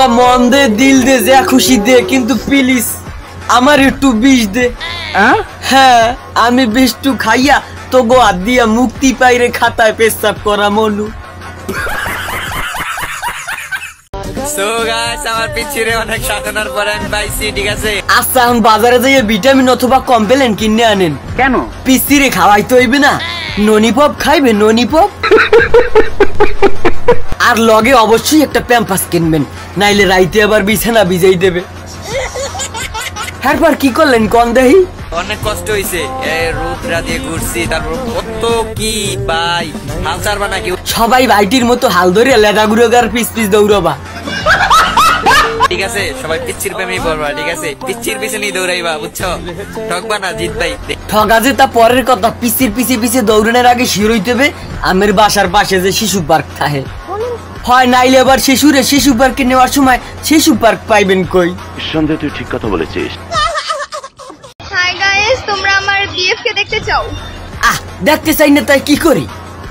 তোরা মন দে দিল দে যা খুশি দে কিন্তু প্লিজ আমার একটু বিষ দে। হ্যাঁ আমি বিষ্টু খাইয়া তো গো হাত দিয়া মুক্তি পাইরে খাতায় পেশাব করা মনু। সো গাইস আমার পিছিয়ে অনেক সাধনার পরে আমি পাইছি, ঠিক আছে। আচ্ছা এখন বাজারে যাইয়ে ভিটামিন অথবা কমপ্লেন কিনে আনেন। কেন? পিসিরে খাওয়াইতে হইবে না, ননিপপ খাইবে ননিপপ। আর লগে অবশ্যই একটা প্যাম্পাস কিনবেন, নাইলে রাইতে আবার বিছানা ভিজাই দেবে। এরপর কি করলেন কোন দেহি? অনেক কষ্ট হইছে, এই রোদরা দিয়ে ঘুরছি, তারপর কত কি ভাই হাল ছাড়বা নাকি? সবাই ভাইটির মতো হাল ধরে লেদা গুড়োগার পিস পিস দৌড়বা, ঠিক আছে। সবাই পিচ্ছির প্রেমেই পড়বা, ঠিক আছে। পিচ্ছির পিছনেই দৌড়াইবা, বুঝছো? ঠকবা না জিত ভাই। ঠকা যে তা পরের কথা, পিছির পিছে পিছে দৌড়ানোর আগে শিরইতে হবে আমের বাসার পাশে যে শিশু পার্ক থাকে হয়, নাইলে আবার শিশু পার্কে নেওয়ার সময় শিশু পার্ক পাইবেন কই? সন্দেহ তুই ঠিক কথা বলেছিস। হাই গাইস, তোমরা আমার বিএফ কে দেখতে চাও? দেখতে চাই না তাই কি করি?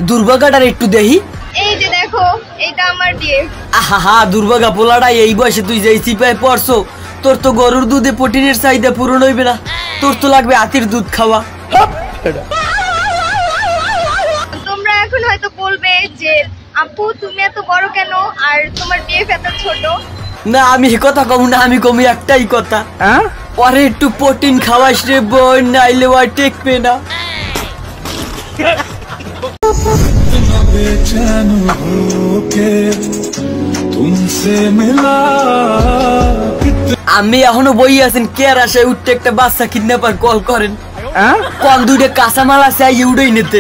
দুর্ভাগাটার একটু দেখি। এই যে দেখো, এটা আমার বিএফ। আহা দুর্ভাগা পোলাটা, এই বয়সে তুই যেই চিপায় পড়ছো, তোর তো গরুর দুধে প্রোটিনের চাহিদা পূরণ হইবে না, তোর তো লাগবে হাতির দুধ খাওয়া। তোমরা এখন হয়তো বলবে যে আপু তুমি এত বড় কেন আর তোমার বিএফ এত ছোট? না আমি কথা কম না, আমি কমি একটাই কথা, পরে একটু প্রোটিন খাওয়াস রে বোন, নাইলে ওই টেকবে না। আমি এখনো বই আছেন কে আর আসে উঠতে একটা বাচ্চা কিডন্যাপার কল করেন, কোন দুইটা কাঁচামাল আছে উড়েই নিতে।